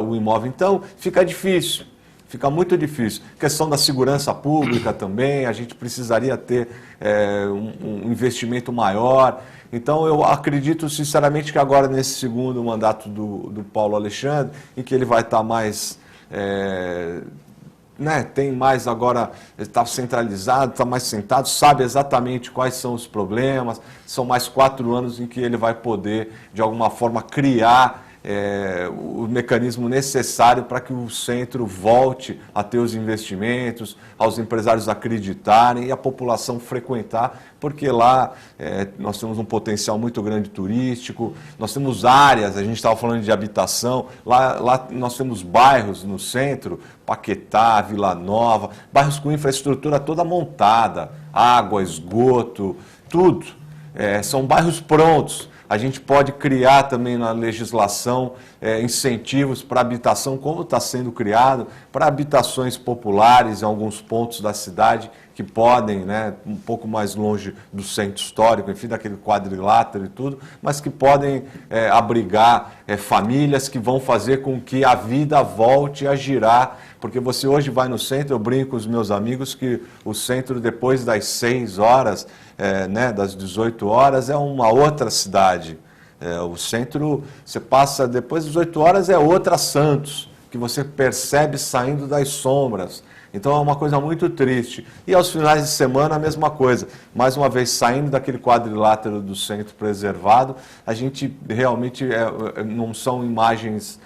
o imóvel. Então, fica difícil. Fica muito difícil. Questão da segurança pública também, a gente precisaria ter um investimento maior. Então, eu acredito sinceramente que agora, nesse segundo mandato do Paulo Alexandre, em que ele vai estar mais... tem mais agora, está centralizado, está mais sentado, sabe exatamente quais são os problemas. São mais 4 anos em que ele vai poder, de alguma forma, criar o mecanismo necessário para que o centro volte a ter os investimentos, aos empresários acreditarem e a população frequentar, porque lá nós temos um potencial muito grande turístico, nós temos áreas, a gente estava falando de habitação, lá nós temos bairros no centro, Paquetá, Vila Nova, bairros com infraestrutura toda montada, água, esgoto, tudo. São bairros prontos. A gente pode criar também na legislação incentivos para habitação, como está sendo criado, para habitações populares em alguns pontos da cidade que podem, um pouco mais longe do centro histórico, enfim, daquele quadrilátero e tudo, mas que podem abrigar famílias que vão fazer com que a vida volte a girar. Porque você hoje vai no centro, eu brinco com os meus amigos que o centro, depois das 6 horas, das 18 horas, é uma outra cidade. O centro, você passa, depois das 18 horas, é outra Santos, que você percebe saindo das sombras. Então é uma coisa muito triste. E aos finais de semana a mesma coisa. Mais uma vez, saindo daquele quadrilátero do centro preservado, a gente realmente não são imagens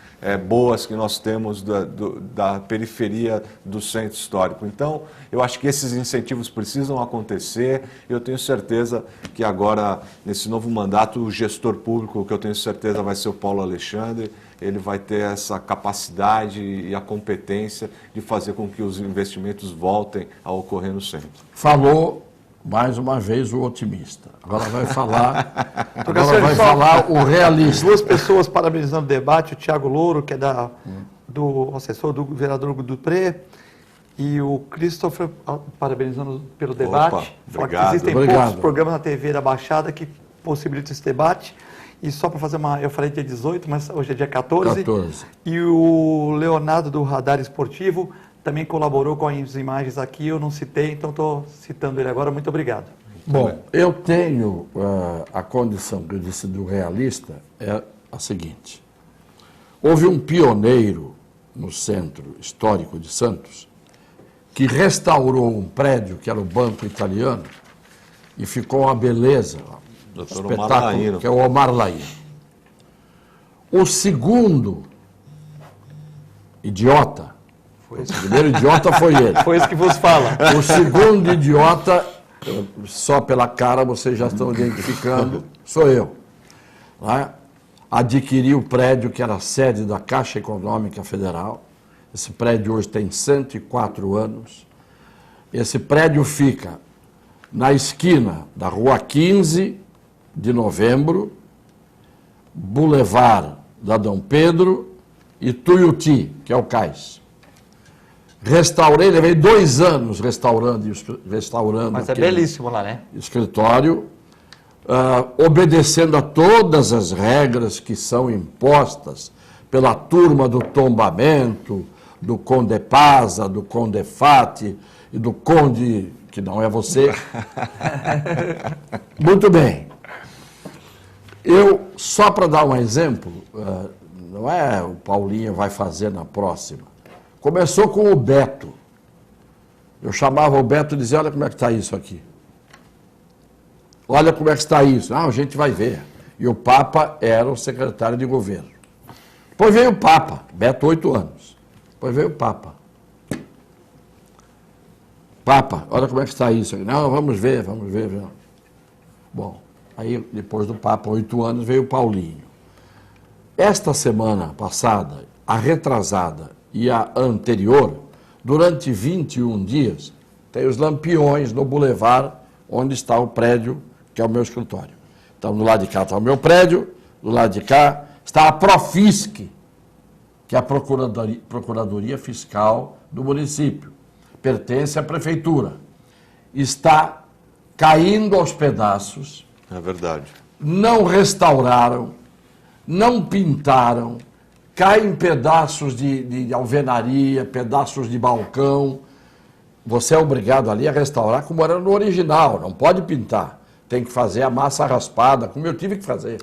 boas que nós temos da periferia do centro histórico. Então, eu acho que esses incentivos precisam acontecer. Eu tenho certeza que agora, nesse novo mandato, o gestor público, que eu tenho certeza vai ser o Paulo Alexandre, ele vai ter essa capacidade e a competência de fazer com que os investimentos voltem a ocorrer no centro. Falou, mais uma vez, o otimista. Agora vai falar o realista. Duas pessoas parabenizando o debate, o Tiago Louro, que é do assessor do vereador Dupré, e o Christopher parabenizando pelo debate. Obrigado. Existem poucos programas na TV da Baixada que possibilitam esse debate. E só para fazer eu falei dia 18, mas hoje é dia 14. E o Leonardo do Radar Esportivo também colaborou com as imagens aqui, eu não citei, então estou citando ele agora. Muito obrigado. Bom, eu tenho a condição que eu disse do realista, é a seguinte. Houve um pioneiro no centro histórico de Santos que restaurou um prédio que era o Banco Italiano e ficou uma beleza, espetáculo, que é o Omar Laíno. O segundo idiota, o primeiro idiota foi ele. Foi isso que vos fala. O segundo idiota, só pela cara vocês já estão identificando, sou eu. Né? Adquiri o prédio que era a sede da Caixa Econômica Federal. Esse prédio hoje tem 104 anos. Esse prédio fica na esquina da Rua 15 de Novembro, Boulevard da Dom Pedro e Tuiuti, que é o cais. Restaurei, levei 2 anos restaurando. Mas é belíssimo lá, né? Escritório, obedecendo a todas as regras que são impostas pela turma do tombamento, do Conde Pasa, do Conde Fati e do Conde, que não é você. Muito bem. Eu, só para dar um exemplo, não é o Paulinho vai fazer na próxima. Começou com o Beto. Eu chamava o Beto e dizia, olha como é que está isso aqui. Olha como é que está isso. Ah, a gente vai ver. E o Papa era o secretário de governo. Depois veio o Papa, Beto, 8 anos. Depois veio o Papa. Papa, olha como é que está isso aqui. Não, vamos ver. Bom, aí depois do Papa, 8 anos, veio o Paulinho. Esta semana passada, a retrasada e a anterior, durante 21 dias, tem os lampiões no Boulevard, onde está o prédio, que é o meu escritório. Então, do lado de cá está o meu prédio, do lado de cá está a Profisc, que é a Procuradoria Fiscal do município. Pertence à prefeitura. Está caindo aos pedaços. É verdade. Não restauraram, não pintaram, caem pedaços de alvenaria, pedaços de balcão. Você é obrigado ali a restaurar como era no original, não pode pintar. Tem que fazer a massa raspada, como eu tive que fazer.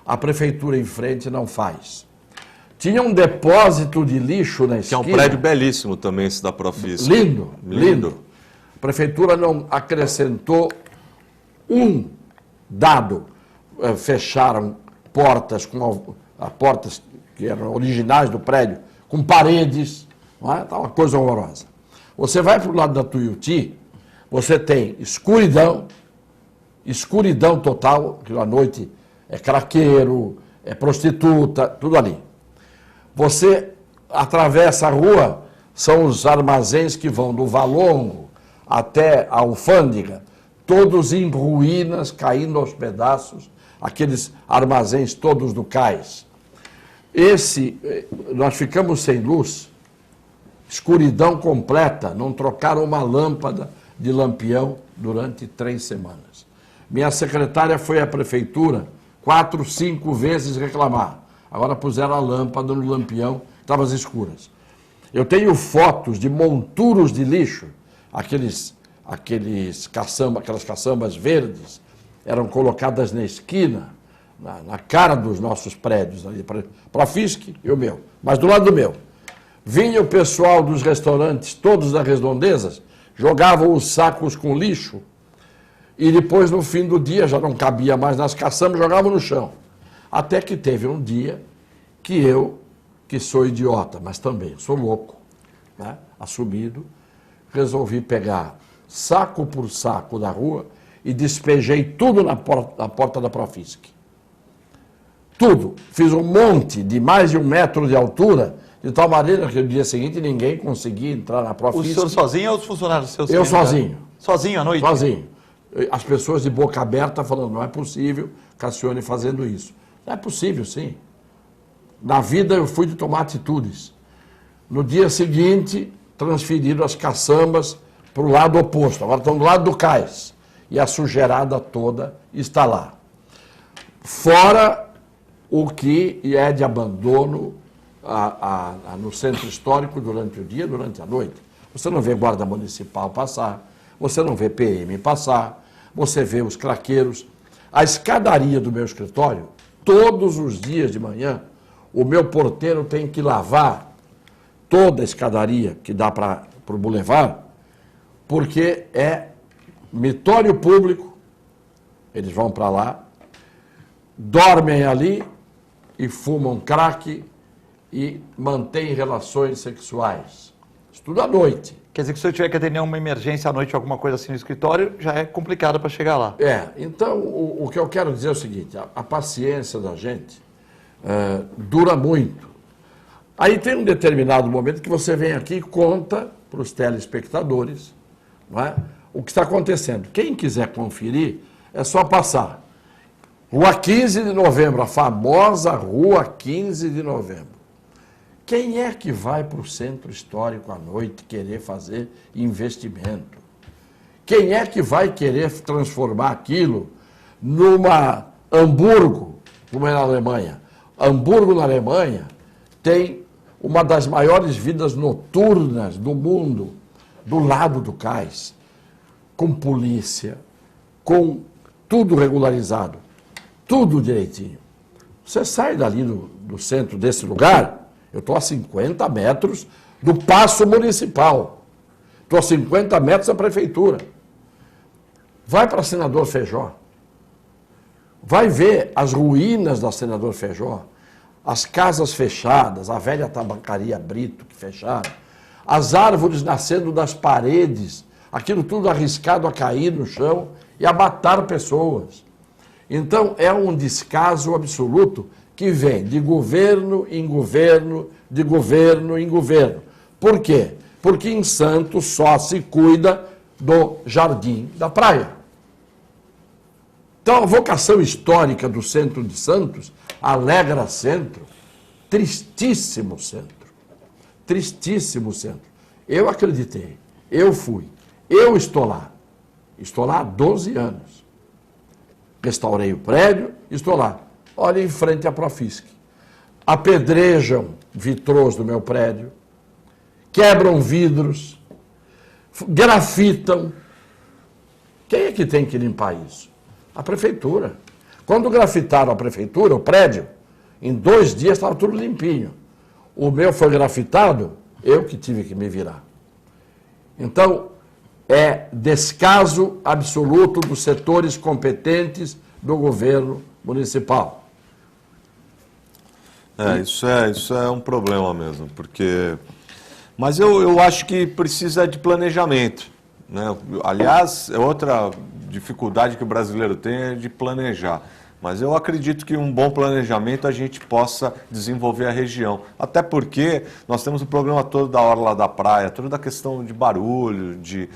A prefeitura em frente não faz. Tinha um depósito de lixo na esquina. Que é um prédio belíssimo também, esse da Profisc. Lindo. A prefeitura não acrescentou um dado. Fecharam portas portas que eram originais do prédio, com paredes, não é? Tá uma coisa horrorosa. Você vai para o lado da Tuiuti, você tem escuridão total, que à noite é craqueiro, é prostituta, tudo ali. Você atravessa a rua, são os armazéns que vão do Valongo até a Alfândega, todos em ruínas, caindo aos pedaços, aqueles armazéns todos do cais. Nós ficamos sem luz, escuridão completa, não trocaram uma lâmpada de lampião durante 3 semanas. Minha secretária foi à prefeitura 4, 5 vezes reclamar. Agora puseram a lâmpada no lampião, estava às escuras. Eu tenho fotos de monturos de lixo, aquelas caçambas verdes, eram colocadas na esquina, na cara dos nossos prédios, Profisc e o meu, mas do lado do meu. Vinha o pessoal dos restaurantes, todos das redondezas, jogavam os sacos com lixo e depois, no fim do dia, já não cabia mais nas caçambas, jogavam no chão. Até que teve um dia que eu que sou idiota, mas também sou louco, né? Assumido, resolvi pegar saco por saco da rua e despejei tudo na porta da Profisc. Tudo. Fiz um monte de mais de 1 metro de altura, de tal maneira que no dia seguinte ninguém conseguia entrar na Profisc. O senhor sozinho ou os funcionários seus? Eu sozinho. Sozinho à noite? Sozinho. As pessoas de boca aberta falando, não é possível Cassione fazendo isso. Não é possível, sim. Na vida eu fui de tomar atitudes. No dia seguinte, transferiram as caçambas para o lado oposto. Agora estão do lado do cais. E a sujeirada toda está lá. Fora o que é de abandono no centro histórico durante o dia, durante a noite. Você não vê guarda municipal passar, você não vê PM passar, você vê os craqueiros. A escadaria do meu escritório, todos os dias de manhã, o meu porteiro tem que lavar toda a escadaria que dá para o boulevard, porque é mitório público, eles vão para lá, dormem ali e fumam crack e mantêm relações sexuais. Isso tudo à noite. Quer dizer que se eu tiver que atender uma emergência à noite, alguma coisa assim no escritório, já é complicado para chegar lá. Então o que eu quero dizer é o seguinte, a paciência da gente dura muito. Aí tem um determinado momento que você vem aqui e conta para os telespectadores, não é, o que está acontecendo. Quem quiser conferir, é só passar. Rua 15 de Novembro, a famosa Rua 15 de Novembro. Quem é que vai para o centro histórico à noite querer fazer investimento? Quem é que vai querer transformar aquilo numa Hamburgo, como é na Alemanha? Hamburgo, na Alemanha, tem uma das maiores vidas noturnas do mundo, do lado do cais, com polícia, com tudo regularizado, tudo direitinho. Você sai dali do centro desse lugar, eu estou a 50 metros do Paço Municipal, estou a 50 metros da Prefeitura. Vai para Senador Feijó, vai ver as ruínas da Senador Feijó, as casas fechadas, a velha tabacaria Brito que fecharam, as árvores nascendo das paredes, aquilo tudo arriscado a cair no chão e a matar pessoas. Então é um descaso absoluto que vem de governo em governo, de governo em governo. Por quê? Porque em Santos só se cuida do jardim da praia. Então a vocação histórica do centro de Santos, alegra centro, tristíssimo centro. Tristíssimo centro. Eu acreditei, eu fui, eu estou lá. Estou lá há 12 anos. Restaurei o prédio, estou lá. Olha em frente à Profisc. Apedrejam vitrôs do meu prédio, quebram vidros, grafitam. Quem é que tem que limpar isso? A prefeitura. Quando grafitaram a prefeitura, o prédio, em 2 dias estava tudo limpinho. O meu foi grafitado, eu que tive que me virar. Então, é descaso absoluto dos setores competentes do governo municipal. Isso é um problema mesmo, porque... Mas eu acho que precisa de planejamento, né? Aliás, é outra dificuldade que o brasileiro tem é de planejar. Mas eu acredito que um bom planejamento a gente possa desenvolver a região. Até porque nós temos o programa todo da Orla da Praia, toda a questão de barulho, de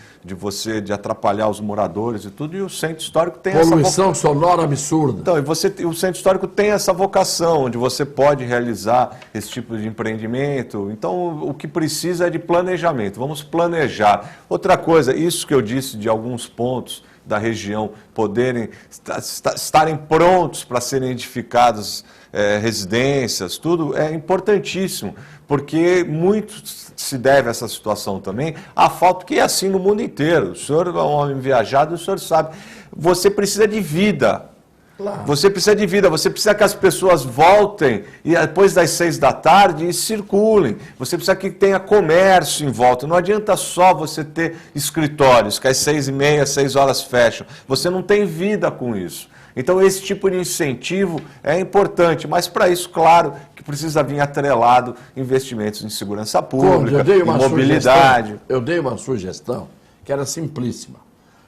atrapalhar os moradores e tudo, e o centro histórico tem essa poluição sonora absurda. Então, o centro histórico tem essa vocação, onde você pode realizar esse tipo de empreendimento. Então, o que precisa é de planejamento. Vamos planejar. Outra coisa, isso que eu disse de alguns pontos da região poderem estarem prontos para serem edificadas residências, tudo é importantíssimo, porque muito se deve a essa situação também à falta, que é assim no mundo inteiro. O senhor é um homem viajado, o senhor sabe, você precisa de vida. Claro. Você precisa de vida, você precisa que as pessoas voltem e depois das 6 da tarde e circulem. Você precisa que tenha comércio em volta. Não adianta só você ter escritórios que às 6h30, 6 horas fecham. Você não tem vida com isso. Então, esse tipo de incentivo é importante, mas para isso, claro, que precisa vir atrelado investimentos em segurança pública, em mobilidade. Eu dei uma sugestão que era simplíssima,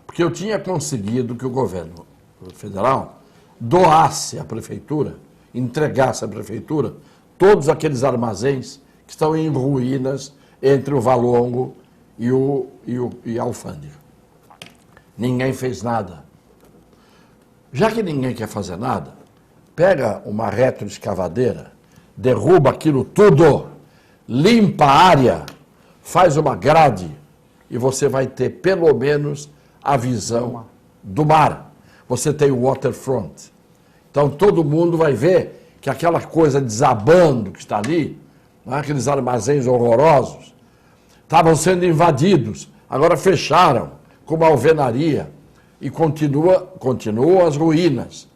porque eu tinha conseguido que o governo federal doasse à prefeitura, entregasse à prefeitura todos aqueles armazéns que estão em ruínas entre o Valongo e a alfândega. Ninguém fez nada. Já que ninguém quer fazer nada, pega uma retroescavadeira, derruba aquilo tudo, limpa a área, faz uma grade e você vai ter pelo menos a visão do mar. Você tem o waterfront. Então todo mundo vai ver que aquela coisa desabando que está ali, aqueles armazéns horrorosos, estavam sendo invadidos, agora fecharam com uma alvenaria e continuam as ruínas.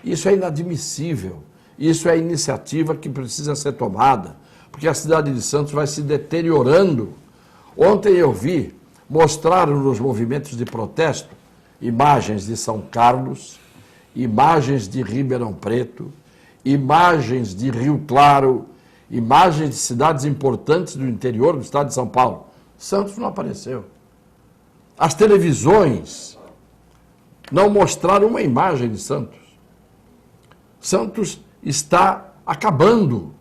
Isso é inadmissível. Isso é iniciativa que precisa ser tomada, porque a cidade de Santos vai se deteriorando. Ontem eu vi, mostraram nos movimentos de protesto, imagens de São Carlos, imagens de Ribeirão Preto, imagens de Rio Claro, imagens de cidades importantes do interior do estado de São Paulo. Santos não apareceu. As televisões não mostraram uma imagem de Santos. Santos está acabando.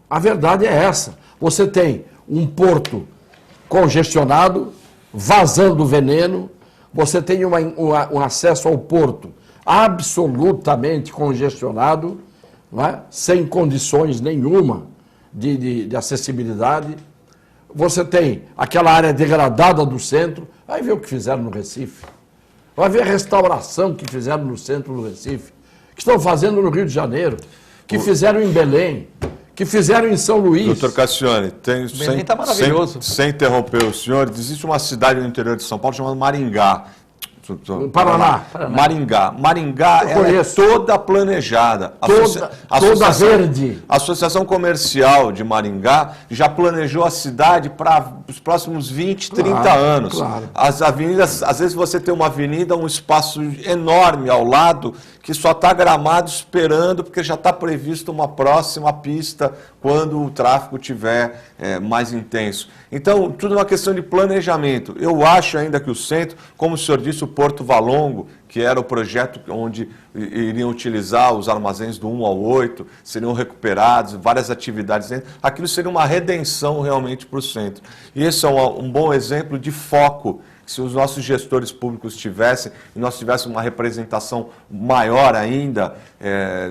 A verdade é essa. Você tem um porto congestionado, vazando veneno, você tem um acesso ao porto absolutamente congestionado, não é? Sem condições nenhuma de acessibilidade. Você tem aquela área degradada do centro, vai ver o que fizeram no Recife. Vai ver a restauração que fizeram no centro do Recife, que estão fazendo no Rio de Janeiro, que fizeram em Belém, que fizeram em São Luís. Doutor Cassione, Belém está maravilhoso. Sem interromper o senhor, existe uma cidade no interior de São Paulo chamada Maringá. Paraná. Maringá ela é toda planejada. Toda verde. A Associação Comercial de Maringá já planejou a cidade para os próximos 20, 30 anos. Claro. As avenidas, às vezes você tem uma avenida, um espaço enorme ao lado, que só está gramado esperando, porque já está previsto uma próxima pista quando o tráfego estiver mais intenso. Então, tudo é uma questão de planejamento. Eu acho ainda que o centro, como o senhor disse, o Porto Valongo, que era o projeto onde iriam utilizar os armazéns do 1 ao 8, seriam recuperados, várias atividades dentro, aquilo seria uma redenção realmente para o centro. E esse é um bom exemplo de foco. Se os nossos gestores públicos tivessem, e nós tivéssemos uma representação maior ainda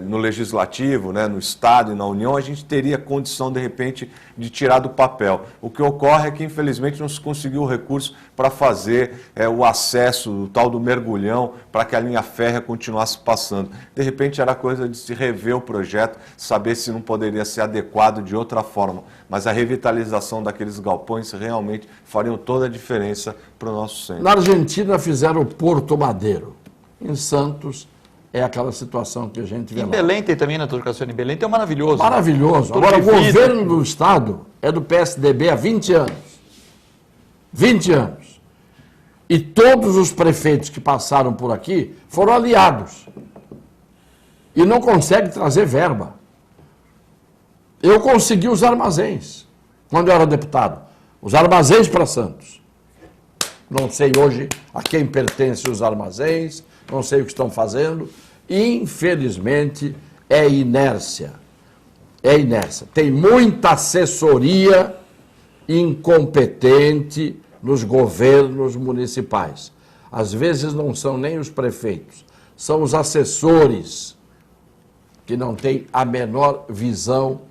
no Legislativo, né, no Estado e na União, a gente teria condição, de repente, de tirar do papel. O que ocorre é que, infelizmente, não se conseguiu o recurso para fazer o acesso, o tal do mergulhão, para que a linha férrea continuasse passando. De repente, era coisa de se rever o projeto, saber se não poderia ser adequado de outra forma. Mas a revitalização daqueles galpões realmente fariam toda a diferença para o nosso centro. Na Argentina fizeram o Porto Madeiro. Em Santos é aquela situação que a gente vê lá. Em Belém tem também, né, doutor Cassione? Em Belém tem um maravilhoso. Maravilhoso. Agora, o governo do Estado é do PSDB há 20 anos. 20 anos. E todos os prefeitos que passaram por aqui foram aliados. E não consegue trazer verba. Eu consegui os armazéns, quando eu era deputado. Os armazéns para Santos. Não sei hoje a quem pertencem os armazéns, não sei o que estão fazendo. Infelizmente, é inércia. É inércia. Tem muita assessoria incompetente nos governos municipais. Às vezes não são nem os prefeitos, são os assessores que não têm a menor visão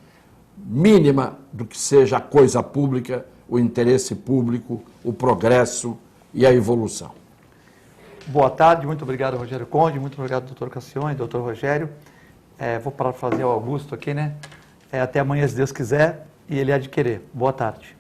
mínima do que seja a coisa pública, o interesse público, o progresso e a evolução. Boa tarde, muito obrigado, Rogério Conde, muito obrigado, doutor Cassione, doutor Rogério. Vou parafrasear o Augusto aqui, né? Até amanhã, se Deus quiser, e ele há de querer. Boa tarde.